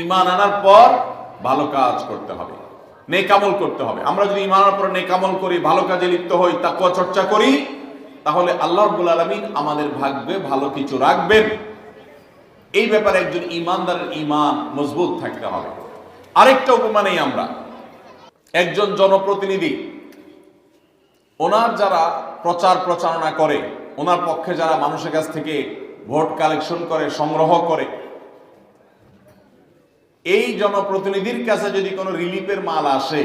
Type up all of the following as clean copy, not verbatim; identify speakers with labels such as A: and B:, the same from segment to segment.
A: ঈমান আনার পর ভালো কাজ করতে হবে, নেক আমল করতে হবে। আমরা যদি ঈমান আনার পর নেক আমল করি, ভালো কাজে লিপ্ত হই, তাকওয়া চর্চা করি, তাহলে আল্লাহ রাব্বুল আলামিন আমাদের ভাগ্যে ভালো কিছু রাখবেন। এই ব্যাপারে একজন ঈমানদারের ঈমান মজবুত থাকতে হবে। আরেকটা উপমা নেই আমরা, একজন জনপ্রতিনিধি, ওনার যারা প্রচার প্রচারণা করে, ওনার পক্ষে যারা মানুষের কাছ থেকে ভোট কালেকশন করে, সংগ্রহ করে, এই জনপ্রতিনিধির কাছে যদি কোনো রিলিফের মাল আসে,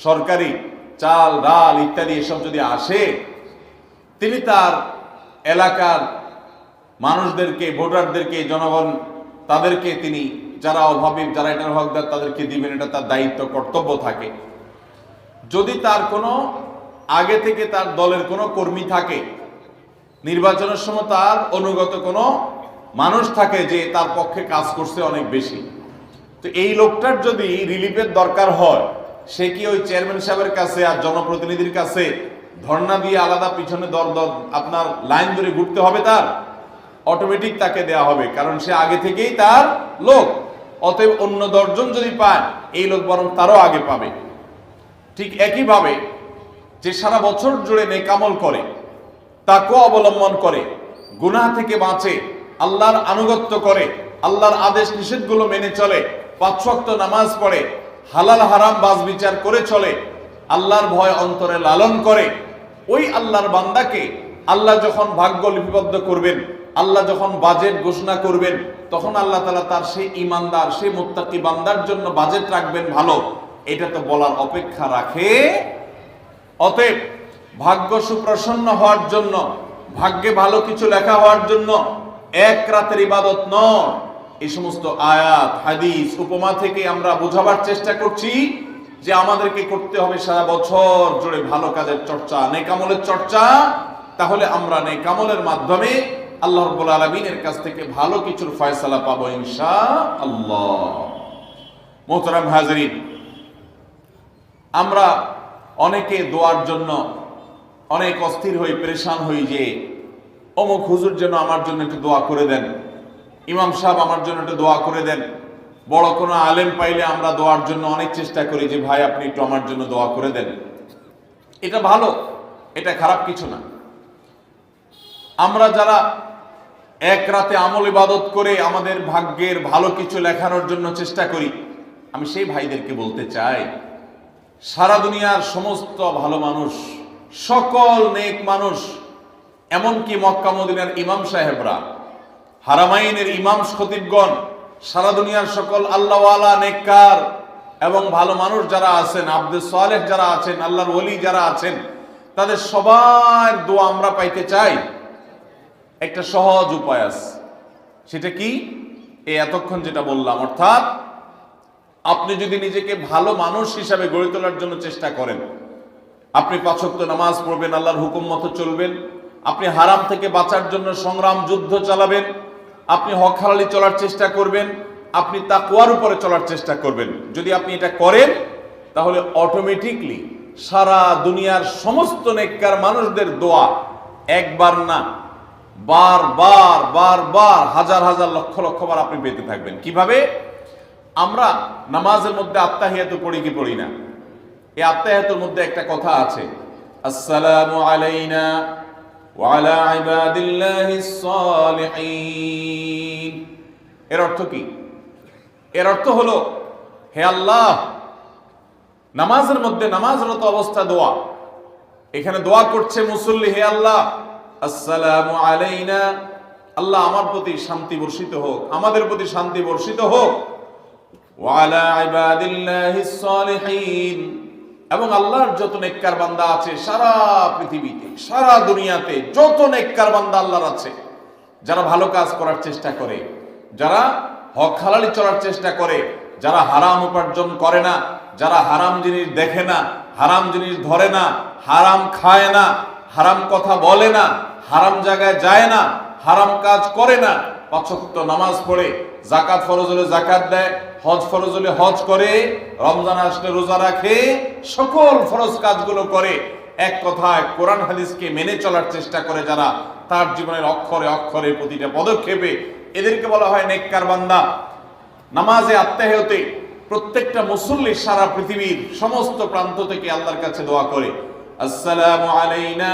A: সরকারি চাল ডাল ইত্যাদি এসব যদি আসে, তিনি তার এলাকার মানুষদেরকে, ভোটারদেরকে, জনগণ তাদেরকে তিনি, যারা অভাবী, যারা এটার হকদার, তাদেরকে দিবেন, এটা তার দায়িত্ব কর্তব্য থাকে। যদি তার কোনো আগে থেকে তার দলের কোনো কর্মী থাকে, নির্বাচনের সময় তার অনুগত কোনো মানুষ থাকে যে তার পক্ষে কাজ করছে অনেক বেশি, তো এই লোকটার যদি রিলিফের দরকার হয়, সে কি ওই চেয়ারম্যান সাহেবের কাছে আর জনপ্রতিনিধির কাছে ধর্ণা দিয়ে আলাদা পিছনে আপনার লাইন ধরে ঘুরতে হবে? তার অটোমেটিক তাকে দেয়া হবে, কারণ সে আগে থেকেই তার লোক। অতএব অন্য 10 জন যদি পায়, এই লোক বরং তারও আগে পাবে। ঠিক একইভাবে যে সারা বছর জুড়ে নেক আমল করে, তাকওয়া অবলম্বন করে, গুনাহ থেকে বাঁচে, আল্লাহর আনুগত্য করে, আল্লাহর আদেশ নিষেধগুলো মেনে চলে, 5 ওয়াক্ত নামাজ পড়ে, হালাল হারাম বাজ বিচার করে চলে, আল্লাহর ভয় অন্তরে লালন করে, ওই আল্লাহর বান্দাকে আল্লাহ যখন ভাগ্য লিপিবদ্ধ করবেন, আল্লাহ যখন বাজেট ঘোষণা করবেন, তখন আল্লাহ তাআলা তার সেই ঈমানদার, সেই মুত্তাকি বান্দার জন্য বাজেট রাখবেন ভালো। এটা তো বলার অপেক্ষা রাখে? অতএব ভাগ্য সুপ্রসন্ন হওয়ার জন্য, ভাগ্যে ভালো কিছু লেখা হওয়ার জন্য এক রাতের ইবাদত নয়। এই সমস্ত আয়াত, হাদিস, উপমা থেকে আমরা বোঝাবার চেষ্টা করছি যে আমাদেরকে করতে হবে সারা বছর জুড়ে ভালো কাজের চর্চা, নেক আমলের চর্চা। তাহলে আমরা নেক আমলের মাধ্যমে আল্লাহ রাব্বুল আলামিনের কাছ থেকে ভালো কিছুর ফয়সালা পাবো ইনশাআল্লাহ। মুহতারাম হাজিরিন, আমরা অনেকে দোয়ার জন্য অনেক অস্থির হই, পেরেশান হই যে অমুক হুজুর যেন আমার জন্য একটু দোয়া করে দেন, ইমাম সাহেব আমার জন্য একটু দোয়া করে দেন। বড় কোনো আলেম পাইলে আমরা দোয়ার জন্য অনেক চেষ্টা করি যে ভাই আপনি একটু আমার জন্য দোয়া করে দেন। এটা ভালো, এটা খারাপ কিছু না। আমরা যারা এক রাতে আমল ইবাদত করে আমাদের ভাগ্যের ভালো কিছু লেখানোর জন্য চেষ্টা করি, আমি সেই ভাইদেরকে বলতে চাই, সারা দুনিয়ার সমস্ত ভালো মানুষ, সকল নেক মানুষ, এমনকি মক্কা মদিনার ইমাম সাহেবরা, হারামাইনের ইমাম খতিবগণ, সারা দুনিয়ার সকল আল্লাহওয়ালা, নেককার এবং ভালো মানুষ যারা আছেন, আব্দুস সালেহ যারা আছেন, আল্লাহর ওলি যারা আছেন, তাদের সবার দোয়া আমরা পাইতে চাই। একটা সহজ উপায় আছে, সেটা কি? এই এতক্ষণ যেটা বললাম, অর্থাৎ আপনি যদি নিজেকে ভালো মানুষ হিসাবে গড়ে তোলার জন্য চেষ্টা করেন, আপনি 5 ওয়াক্ত নামাজ পড়বেন, আল্লাহর হুকুম মতো চলবেন, আপনি হারাম থেকে বাঁচার জন্য সংগ্রাম যুদ্ধ চালাবেন, আপনি হক হালালি চলার চেষ্টা করবেন, আপনি তাকওয়ার উপরে চলার চেষ্টা করবেন। যদি আপনি এটা করেন, তাহলে অটোমেটিকলি সারা দুনিয়ার সমস্ত নেককার মানুষদের দোয়া একবার না, বারবার বারবার, হাজার হাজার লক্ষ লক্ষ বার আপনি পেতে থাকবেন। কিভাবে? আমরা নামাজের মধ্যে আত্তাহিয়াতু পড়ি কি পড়ি না? এই আত্তাহিয়াতুর মধ্যে একটা কথা আছে, আসসালামু আলাইনা ওয়া আলা ইবাদিল্লাহিস সালিহিন। এর অর্থ কি? এর অর্থ হলো, হে আল্লাহ, নামাজের মধ্যে নামাজরত অবস্থা দোয়া, এখানে দোয়া করছে মুসল্লি, হে আল্লাহ, আসসালামু আলাইনা, আল্লাহ আমার প্রতি শান্তি বর্ষিত হোক, আমাদের প্রতি শান্তি বর্ষিত হোক, ওয়া আলা ইবাদিল্লাহিস সালিহিন, এবং আল্লাহর যত নেককার বান্দা আছে সারা পৃথিবীতে, সারা দুনিয়াতে যত নেককার বান্দা আল্লাহর আছে, যারা ভালো কাজ করার চেষ্টা করে, যারা হক হালালি চলার চেষ্টা করে, যারা হারাম উপার্জন করে না, যারা হারাম জিনিস দেখে না, হারাম জিনিস ধরে না, হারাম খায় না, হারাম কথা বলে না, হারাম জায়গায় যায় না, হারাম কাজ করে না, 5 ওয়াক্ত নামাজ পড়ে, যাকাত ফরজ হলে যাকাত দেয়, হজ ফরজ হলে হজ করে, রমজান আসলে রোজা রাখে, সকল ফরজ কাজগুলো করে, এক কথায় কোরআন হাদিসকে মেনে চলার চেষ্টা করে যারা, তার জীবনের অক্ষরে অক্ষরে প্রতিটা পদক্ষেপে, এদেরকে বলা হয় নেককার বান্দা। নামাজে আত্মাহিয়তে প্রত্যেকটা মুসল্লি সারা পৃথিবীর সমস্ত প্রান্ত থেকে আল্লাহর কাছে দোয়া করে, আসসালামু আলাইনা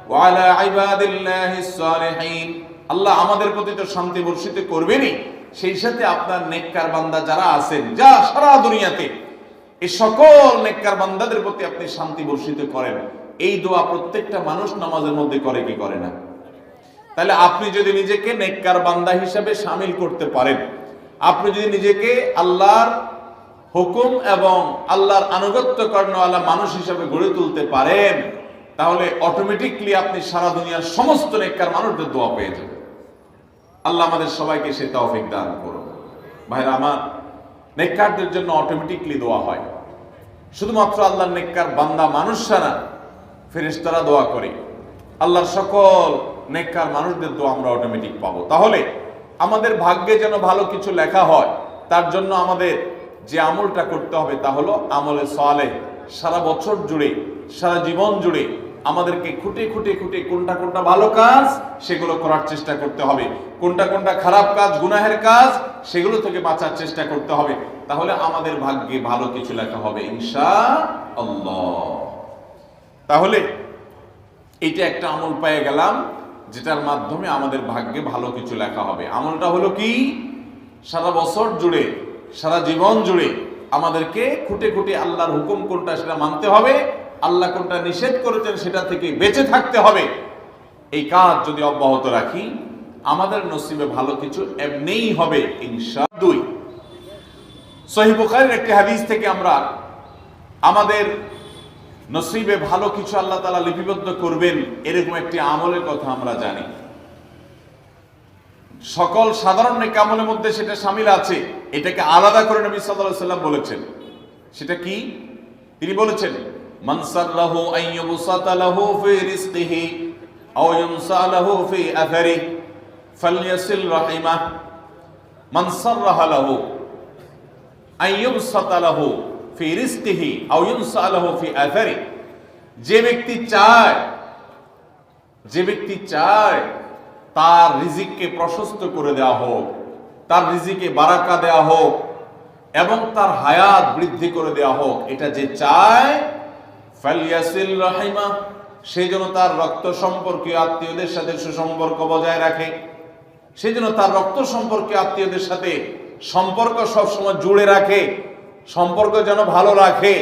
A: ওয়া আলা ইবাদিল্লাহিস সালিহিন, আল্লাহ আমাদের প্রতি তো শান্তি বর্ষিত করবেনই, সেই সাথে আপনার নেককার বান্দা যারা আছেন, যা সারা দুনিয়াতে, এই সকল নেককার বান্দাদের প্রতি আপনি শান্তি বর্ষিত করেন। এই দোয়া প্রত্যেকটা মানুষ নামাজের মধ্যে করে কি করে না? তাহলে আপনি যদি নিজেকে নেককার বান্দা হিসাবে শামিল করতে পারেন, আপনি যদি নিজেকে আল্লাহর হুকুম এবং আল্লাহর আনুগত্য কর্ণওয়ালা মানুষ হিসাবে গড়ে তুলতে পারেন, তাহলে অটোমেটিকলি আপনি সারা দুনিয়ার সমস্ত নেককার মানুষদের দোয়া পেয়ে যাবেন। আল্লাহ আমাদের সবাইকে সে তৌফিক দান করুন। ভাইরা আমার, নেককারদের জন্য অটোমেটিকলি দোয়া হয়। শুধুমাত্র আল্লাহর নেককার বান্দা মানুষরা না, ফেরেশতারা দোয়া করে। আল্লাহর সকল নেককার মানুষদের দোয়া আমরা অটোমেটিক পাবো। তাহলে আমাদের ভাগ্যে যেন ভালো কিছু লেখা হয়, তার জন্য আমাদের যে আমলটা করতে হবে তা হলো আমলে সালেহ। সারা বছর জুড়ে, সারা জীবন জুড়ে আমাদেরকে খুঁটে খুঁটে খুঁটে কোনটা কোনটা ভালো কাজ সেগুলো করার চেষ্টা করতে হবে, কোনটা কোনটা খারাপ কাজ, গুনাহের কাজ, সেগুলো থেকে বাঁচার চেষ্টা করতে হবে। তাহলে আমাদের ভাগ্যে ভালো কিছু লেখা হবে ইনশাআল্লাহ। তাহলে এটা একটা আমল পেয়ে গেলাম যেটার মাধ্যমে আমাদের ভাগ্যে ভালো কিছু লেখা হবে। আমলটা হলো কি? সারা বছর জুড়ে, সারা জীবন জুড়ে আমাদেরকে খুঁটে খুঁটে আল্লাহর হুকুম কোনটা সেটা মানতে হবে, আল্লাহ কোনটা নিষেধ করেছেন সেটা থেকে বেঁচে থাকতে হবে। এই কাজ যদি অব্যাহত রাখি, আমাদের নসিবে ভালো কিছু এমনিই হবে ইনশাআল্লাহ। 2, সহিহ বুখারীর একটি হাদিস থেকে আমরা আমাদের নসিবে ভালো কিছু আল্লাহ তাআলা লিপিবদ্ধ করবেন এরকম একটি আমলের কথা আমরা জানি। সকল সাধারণ নেক আমলের মধ্যে সেটা শামিল আছে, এটাকে আলাদা করে নবী সাল্লাল্লাহু আলাইহি ওয়াসাল্লাম বলেছেন। সেটা কি? তিনি বলেছেন, মান সাল্লাহু আইয়ুবসাতা লাহু ফি রিজকিহি আও ইউনসা লাহু ফি আথারি ফালইয়াসিল রাহিমাহ। মান সাল্লাহা লাহু আইয়ুবসাতা লাহু ফি রিজকিহি আও ইউনসা লাহু ফি আথারি, যে ব্যক্তি চায় তার রিজিককে প্রশস্ত করে দেওয়া হোক, তার রিজিকে বারাকা দেওয়া হোক এবং তার হায়াত বৃদ্ধি করে দেওয়া হোক, এটা যে চায়, ফালইয়াসিল রাহিমা, সেই জন্য তার রক্ত সম্পর্কীয় আত্মীয়দের সাথে সুসম্পর্ক বজায় রাখে, সেই জন্য তার রক্ত সম্পর্কীয় আত্মীয়দের সাথে সম্পর্ক সবসময় জুড়ে রাখে, সম্পর্ক যেন ভালো রাখে,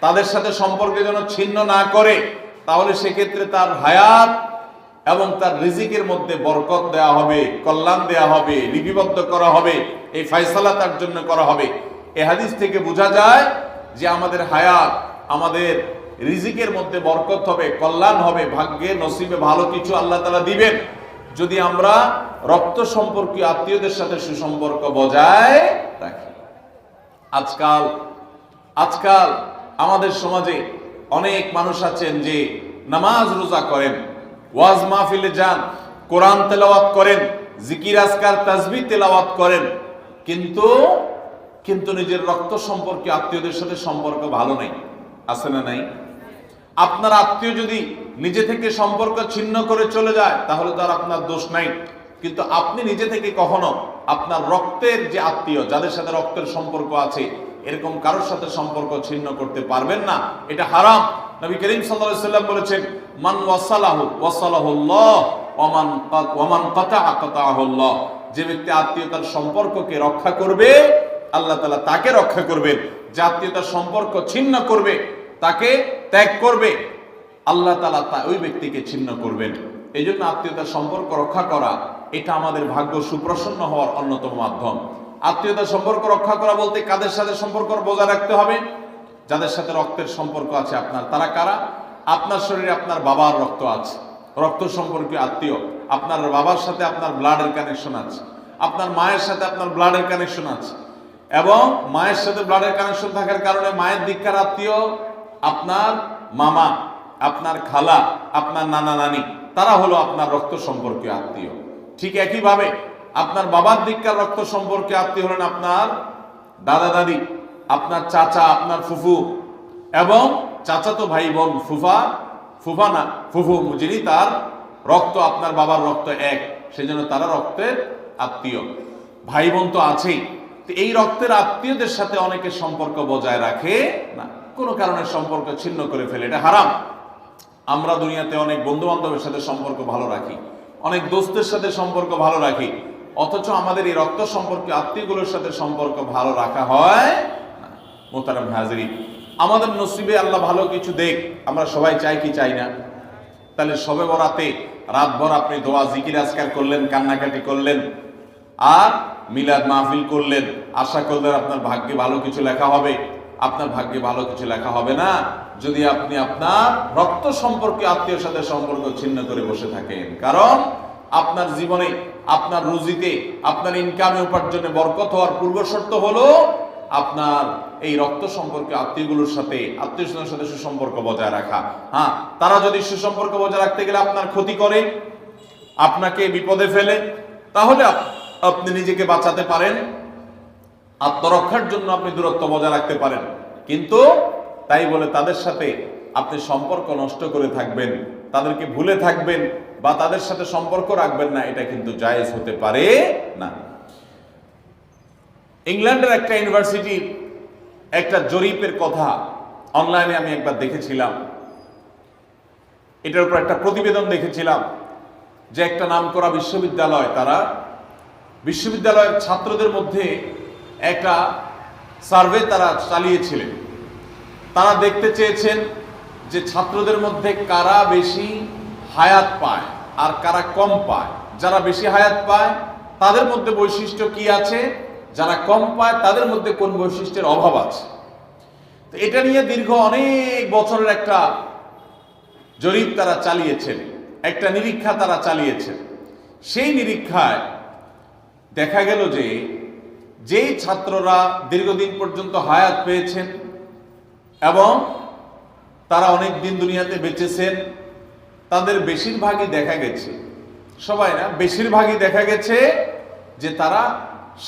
A: তাদের সাথে সম্পর্ক যেন ছিন্ন না করে। তাহলে সেক্ষেত্রে তার হায়াত এবং তার রিজিকের মধ্যে বরকত দেয়া হবে, কল্যাণ দেয়া হবে, লিপিবদ্ধ করা হবে, এই ফয়সালা তার জন্য করা হবে। এই হাদিস থেকে বোঝা যায় যে আমাদের হায়াত, আমাদের রিজিকের মধ্যে বরকত হবে, কল্যাণ হবে, ভাগ্যে নসিবে ভালো কিছু আল্লাহ তাআলা দিবেন যদি আমরা রক্ত সম্পর্কীয় আত্মীয়দের সাথে সুসম্পর্ক বজায় রাখি। আজকাল আমাদের সমাজে অনেক মানুষ আছেন যে নামাজ রোজা করেন, ওয়াজ মাহফিলে যান, কোরআন তেলাওয়াত করেন, জিকির আজকার তাসবিহ তেলাওয়াত করেন, কিন্তু নিজের রক্ত সম্পর্কীয় আত্মীয়দের সাথে সম্পর্ক ভালো নেই। আছে না নাই? আপনার আত্মীয় যদি নিজে থেকে সম্পর্ক ছিন্ন করে চলে যায় তাহলে তো আর আপনার দোষ নাই, কিন্তু আপনি নিজে থেকে কখনো আপনার রক্তের যে আত্মীয়, যাদের সাথে রক্তের সম্পর্ক আছে, এরকম কারোর সাথে সম্পর্ক ছিন্ন করতে পারবেন না, এটা হারাম। নবী করিম সাল্লাল্লাহু আলাইহি ওয়াসাল্লাম বলেছেন, মান ওয়াসালাহুল্লাহ ওয়া মান কাতাআহুল্লাহ, যে ব্যক্তি আত্মীয়তার সম্পর্ককে রক্ষা করবে আল্লাহ তাআলা তাকে রক্ষা করবেন, যে আত্মীয়তার সম্পর্ক ছিন্ন করবে, তাকে ত্যাগ করবে, আল্লাহ তাআলা ওই ব্যক্তিকে ছিন্ন করবেন। এই জন্য আত্মীয়তার সম্পর্ক রক্ষা করা এটা আমাদের ভাগ্য সুপ্রসন্ন হওয়ার অন্যতম মাধ্যম। আত্মীয়তার সম্পর্ক রক্ষা করা বলতে কাদের সাথে সম্পর্ক বজায় রাখতে হবে? যাদের সাথে রক্তের সম্পর্ক আছে আপনার। তারা কারা? আপনার শরীরে আপনার বাবার রক্ত আছে, রক্ত সম্পর্কীয় আত্মীয়, আপনার বাবার সাথে আপনার ব্লাডের কানেকশন আছে, আপনার মায়ের সাথে আপনার ব্লাডের কানেকশন আছে, এবং মায়ের সাথে ব্লাডের কানেকশন থাকার কারণে মায়ের দিককার আত্মীয় আপনার মামা, আপনার খালা, আপনার নানা নানি, তারা হলো আপনার রক্ত সম্পর্কীয় আত্মীয়। ঠিক একইভাবে আপনার বাবার দিককার রক্ত সম্পর্কে আত্মীয় হলেন আপনার দাদা দাদি, আপনার চাচা, আপনার ফুফু, এবং চাচাতো ভাই বোন, ফুফা না ফুফু, যিনি তার রক্ত আপনার বাবার রক্ত এক, সেজন্য তারা রক্তের আত্মীয়। ভাই বোন তো আছেই, এই রক্তের আত্মীয়দের সাথে অনেকে সম্পর্ক বজায় রাখে না, কোনো কারণে সম্পর্ক ছিন্ন করে ফেলে, এটা হারাম। আমরা দুনিয়াতে অনেক বন্ধু বান্ধবের সাথে সম্পর্ক ভালো রাখি, অনেক দোস্তের সাথে সম্পর্ক ভালো রাখি, অথচ আমাদের এই রক্ত সম্পর্কে আত্মীয়গুলোর সাথে সম্পর্ক ভালো রাখা হয় না। মোহতারাম হাজিরিন, আমাদের নসিবে আল্লাহ ভালো কিছু দেখ, আমরা সবাই চাই কি চাই না? তাহলে শবে বরাতে রাতভর আপনি দোয়া জিকির আজকার করলেন, কান্নাকাটি করলেন, আর মিলাদ মাহফিল করলেন, আশা করলেন আপনার ভাগ্যে ভালো কিছু লেখা হবে। আপনার ভাগ্যে ভালো কিছু লেখা হবে না যদি আপনি আপনার রক্ত সম্পর্কে আত্মীয়র সাথে সম্পর্ক ছিন্ন করে বসে থাকেন। কারণ আপনার জীবনে, আপনার রুজিতে, আপনার ইনকামে, উপার্জনে বরকত হওয়ার পূর্ব শর্ত হলো আপনার এই রক্ত সম্পর্কে আত্মীয়গুলোর সাথে, আত্মীয় স্বজনের সাথে সুসম্পর্ক বজায় রাখা। হ্যাঁ, তারা যদি সুসম্পর্ক বজায় রাখতে গেলে আপনার ক্ষতি করে, আপনাকে বিপদে ফেলে, তাহলে আপনি নিজেকে বাঁচাতে পারেন, আত্মরক্ষার জন্য আপনি দূরত্ব বজায় রাখতে পারেন। কিন্তু তাই বলে তাদের সাথে আপনি সম্পর্ক নষ্ট করে থাকবেন, তাদেরকে ভুলে থাকবেন বা তাদের সাথে সম্পর্ক রাখবেন না, এটা কিন্তু জায়েজ হতে পারে না। ইংল্যান্ডের একটা ইউনিভার্সিটির একটা জরিপের কথা অনলাইনে আমি একবার দেখেছিলাম। এটার উপর একটা প্রতিবেদন দেখেছিলাম যে একটা নামকরা বিশ্ববিদ্যালয়, তারা বিশ্ববিদ্যালয়ের ছাত্রদের মধ্যে একটা সার্ভে তারা চালিয়েছিলেন। তারা দেখতে চেয়েছেন যে ছাত্রদের মধ্যে কারা বেশি হায়াত পায় আর কারা কম পায়। যারা বেশি হায়াত পায় তাদের মধ্যে বৈশিষ্ট্য কি আছে, যারা কম পায় তাদের মধ্যে কোন বৈশিষ্ট্যের অভাব আছে। তো এটা নিয়ে দীর্ঘ অনেক বছরের একটা জরিপ তারা চালিয়েছেন, একটা নিরীক্ষা তারা চালিয়েছেন। সেই নিরীক্ষায় দেখা গেল যে যেই ছাত্ররা দীর্ঘদিন পর্যন্ত হায়াত পেয়েছেন এবং তারা অনেক দিন দুনিয়াতে বেঁচেছেন, তাদের বেশিরভাগই দেখা গেছে, সবাই না, বেশিরভাগই দেখা গেছে যে তারা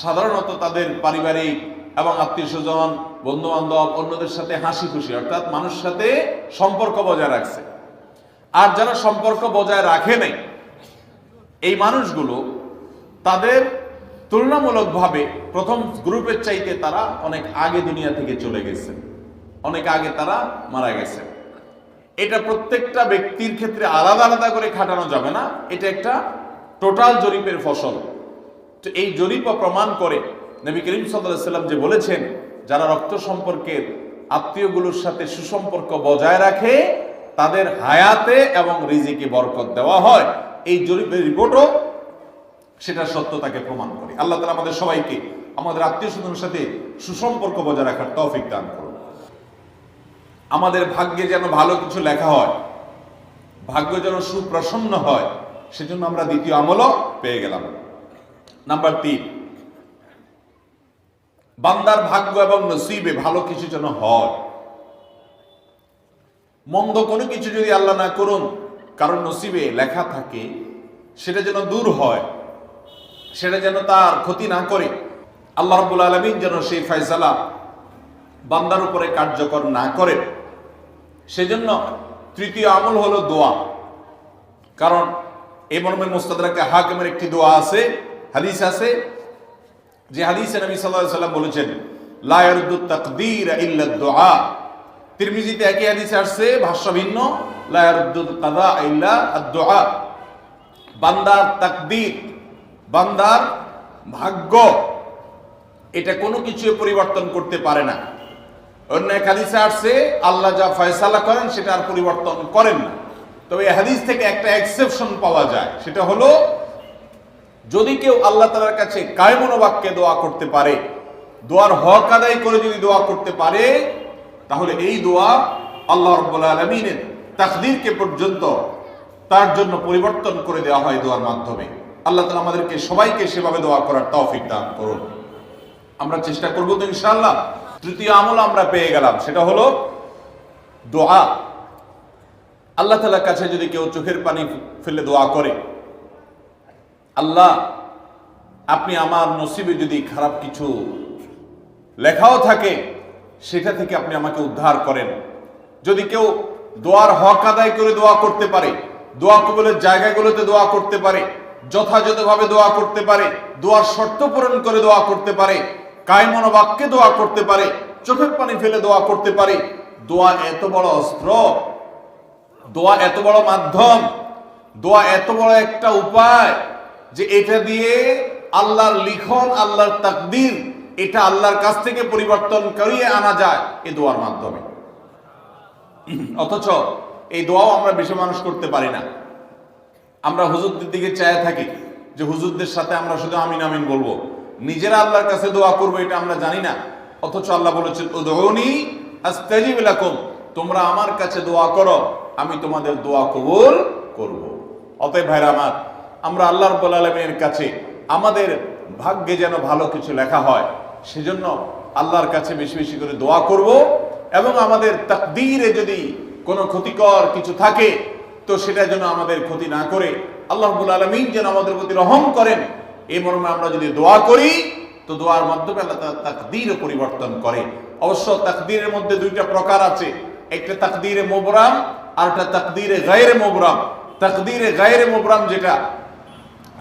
A: সাধারণত তাদের পারিবারিক এবং আত্মীয় স্বজন, বন্ধু বান্ধব, অন্যদের সাথে হাসি খুশি, অর্থাৎ মানুষের সাথে সম্পর্ক বজায় রাখছে। আর যারা সম্পর্ক বজায় রাখে নাই, এই মানুষগুলো তাদের তুলনামূলকভাবে প্রথম গ্রুপের চাইতে তারা অনেক আগে দুনিয়া থেকে চলে গেছে, অনেক আগে তারা মারা গেছে। এটা প্রত্যেকটা ব্যক্তির ক্ষেত্রে আলাদা আলাদা করে খাটানো যাবে না, এটা একটা টোটাল জরিপের ফসল। তো এই জরিপ প্রমাণ করে নবী করিম সাল্লাল্লাহু আলাইহি ওয়াসাল্লাম যে বলেছেন, যারা রক্ত সম্পর্কের আত্মীয়গুলোর সাথে সুসম্পর্ক বজায় রাখে তাদের হায়াতে এবং রিজিকে বরকত দেওয়া হয়। এই জরিপের রিপোর্টও সেটা সত্যতাকে প্রমাণ করে। আল্লাহ তাআলা আমাদের সবাইকে আমাদের আত্মীয় স্বজনের সাথে সুসম্পর্ক বজায় রাখার তৌফিক দান করুন। আমাদের ভাগ্যে যেন ভালো কিছু লেখা হয়, ভাগ্য যেন সুপ্রসন্ন হয়, সেজন্য আমরা দ্বিতীয় আমলও পেয়ে গেলাম। নাম্বার 3, বান্দার ভাগ্য এবং নসিবে ভালো কিছু যেন হয়। মন্দ কোনো কিছু যদি আল্লাহ না করুন কারণ নসিবে লেখা থাকে, সেটা যেন দূর হয়, সেটা যেন তার ক্ষতি না করে। আল্লাহ রাব্বুল আলামিন যেন সেই ফয়সালা বান্দার উপরে কার্যকর না করে, সেজন্য তৃতীয় আমল হলো দোয়া। কারণ এই মর্মে মুস্তাদরাকে হাকিমের একটি দোয়া আছে, হাদিস আছে, যে হাদিসে নবী সাল্লাল্লাহু আলাইহি ওয়াসাল্লাম বলেছেন, লা ইয়ারুদ্দু তাকদীর ইল্লা দুআ। তিরমিজিতে একই হাদিস আসছে, ভাষ্য ভিন্ন, লা ইয়ারুদ্দু কাযা ইল্লা আদ-দুআ। বান্দার তাকদীর, বান্দার ভাগ্য, এটা কোনো কিছু পরিবর্তন করতে পারে না। অন্য এক হাদিসে আসছে, আল্লাহ যা ফয়সালা করেন সেটা আর পরিবর্তন করেন না। তবে এই হাদিস থেকে একটা এক্সেপশন পাওয়া যায়, সেটা হলো যদি কেউ আল্লাহ তাআলার কাছে কায়মনোবাক্যে দোয়া করতে পারে, দোয়ার হক আদায় করে যদি দোয়া করতে পারে, তাহলে এই দোয়া আল্লাহ রাব্বুল আলামিনের তাকদীরকে পর্যন্ত তার জন্য পরিবর্তন করে দেওয়া হয় দোয়ার মাধ্যমে। আল্লাহ তাআলা আমাদেরকে সবাইকে সেভাবে দোয়া করার তৌফিক দান করুন। আমরা চেষ্টা করব তো ইনশাআল্লাহ। তৃতীয় আমল আমরা পেয়ে গেলাম, সেটা হলো দোয়া। আল্লাহ তাআলার কাছে যদি কেউ চোখের পানি ফেলে দোয়া করে, আল্লাহ আপনি আমার নসিবে যদি খারাপ কিছু লেখাও থাকে সেটা থেকে আপনি আমাকে উদ্ধার করেন। যদি কেউ দোয়ার হক আদায় করে দোয়া করতে পারে, দোয়া কবুলের জায়গাগুলোতে দোয়া করতে পারে, যথাযথভাবে দোয়া করতে পারে, দোয়ার শর্ত পূরণ করে দোয়া করতে পারে, কায়মন বাক্যে দোয়া করতে পারে, চোখের পানি ফেলে দোয়া করতে পারে। দোয়া এত বড় অস্ত্র, দোয়া এত বড় মাধ্যম, দোয়া এত বড় একটা উপায় যে এটা দিয়ে আল্লাহর লিখন, আল্লাহর তাকদীর, এটা আল্লাহর কাছ থেকে পরিবর্তন করিয়ে আনা যায় এই দোয়ার মাধ্যমে। অথচ এই দোয়াও আমরা বেশি মানুষ করতে পারি না। আমরা হুজুরদের দিকে চায় থাকি যে হুজুরদের সাথে আমরা শুধু আমিন আমিন বলবো, নিজেরা আল্লাহর কাছে দোয়া করবো এটা আমরা জানি না। অথচ আল্লাহ বলেছেন উদউনি আস্তাজিব লাকুম, তোমরা আমার কাছে দোয়া করো, আমি তোমাদের দোয়া কবুল করব। অতএব ভাইরা আমার, আমরা আল্লাহ রাব্বুল আলামিনের কাছে আমাদের ভাগ্যে যেন ভালো কিছু লেখা হয়, সেজন্য আল্লাহর কাছে বেশি বেশি করে দোয়া করব। এবং আমাদের তাকদীরে যদি কোনো ক্ষতিকর কিছু থাকে তো সেটা যেন আমাদের ক্ষতি না করে আল্লাহ রাব্বুল আলামিন যেন আমাদের প্রতি রহম করেন, এই মর্মে আমরা যদি দোয়া করি তো দোয়ার মাধ্যমে আল্লাহ তাআলা তাকদীরও পরিবর্তন করে। অবশ্য তাকদীরের মধ্যে দুইটা প্রকার আছে, একটা তাকদীরে মুবরাম আর একটা তাকদীরে গায়রে মুবরাম। তাকদীরে গায়রে মুবরাম যেটা,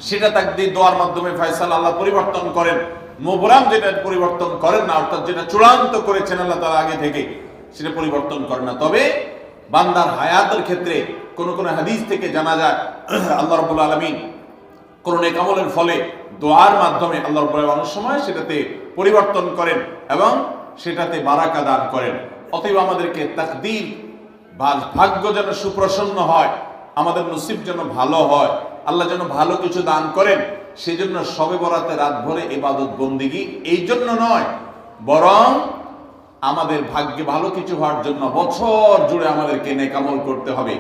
A: সেটা তাকদীর দোয়ার মাধ্যমে ফয়সালা আল্লাহ পরিবর্তন করেন। মুবরাম যেটা পরিবর্তন করেন না, অর্থাৎ যেটা চূড়ান্ত করেছেন আল্লাহ তাআলা আগে থেকে, সেটা পরিবর্তন করেন না। তবে বান্দার হায়াতের ক্ষেত্রে কোন কোন হাদিস থেকে জানা যায় আল্লাহ রাব্বুল আলামিন কোন নেক আমলের ফলে দোয়ার মাধ্যমে আল্লাহ রাব্বুল আলামিন অনেক সময় সেটাতে পরিবর্তন করেন এবং সেটাতে বারাকা দান করেন। অতএব আমাদেরকে তাকদীর, ভাগ্য যেন সুপ্রসন্ন হয়, আমাদের নসিব যেন ভালো হয়, আল্লাহ যেন ভালো কিছু দান করেন, সেই জন্য শবে বরাতে রাত ভরে ইবাদত বন্দিগি এই জন্য নয়, বরং আমাদের ভাগ্যে ভালো কিছু হওয়ার জন্য বছর জুড়ে আমাদেরকে নেক আমল করতে হবে।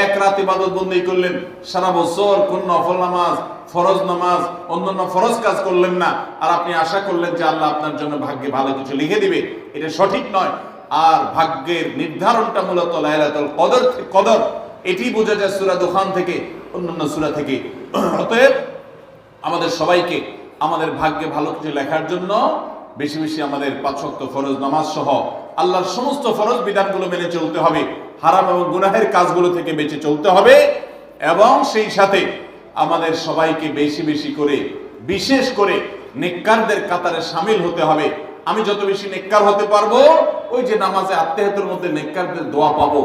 A: এক রাত ইবাদত বন্দেগী করলেন, সারা বছর কোন নফল নামাজ, ফরজ নামাজ, অন্যান্য ফরজ কাজ করলেন না, আর আপনি আশা করলেন যে আল্লাহ আপনার জন্য ভাগ্যে ভালো কিছু লিখে দিবে, এটা সঠিক নয়। আর ভাগ্যের নির্ধারণটা মূলত লাইলাতুল কদর, এটি বোঝা যায় সূরা দুখান থেকে, অন্যান্য সূরা থেকে। অতএব আমাদের সবাইকে আমাদের ভাগ্যে ভালো কিছু লেখার জন্য বেশি বেশি আমাদের 5 ওয়াক্ত ফরজ নামাজ সহ আল্লাহর সমস্ত ফরজ বিধানগুলো মেনে চলতে হবে, হারাম এবং গুনাহের কাজগুলো থেকে বেঁচে চলতে হবে, এবং সেই সাথে আমাদের সবাইকে বেশি বেশি করে, বিশেষ করে নেককারদের কাতারে শামিল হতে হবে। আমি যত বেশি নেককার হতে পারবো, ওই যে নামাজে আত্মীয়তার মধ্যে নেককারদের দোয়া পাবো,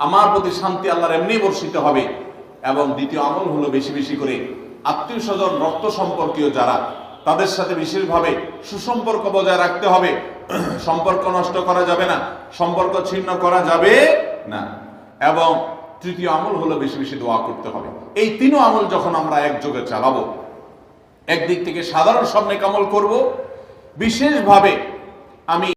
A: আমার প্রতি শান্তি আল্লাহর এমনি বর্ষিত হবে। এবং দ্বিতীয় আমল হলো বেশি বেশি করে আত্মীয় স্বজন, রক্ত সম্পর্কীয় যারা, তাদের সাথে বিশেষভাবে সুসম্পর্ক বজায় রাখতে হবে। সম্পর্ক নষ্ট করা যাবে না, সম্পর্ক ছিন্ন করা যাবে না। এবং তৃতীয় আমল হলো বেশি বেশি দোয়া করতে হবে। এই তিনও আমল যখন আমরা একযোগে চালাবো, একদিক থেকে সাধারণ সব নেক আমল করব, বিশেষভাবে আমি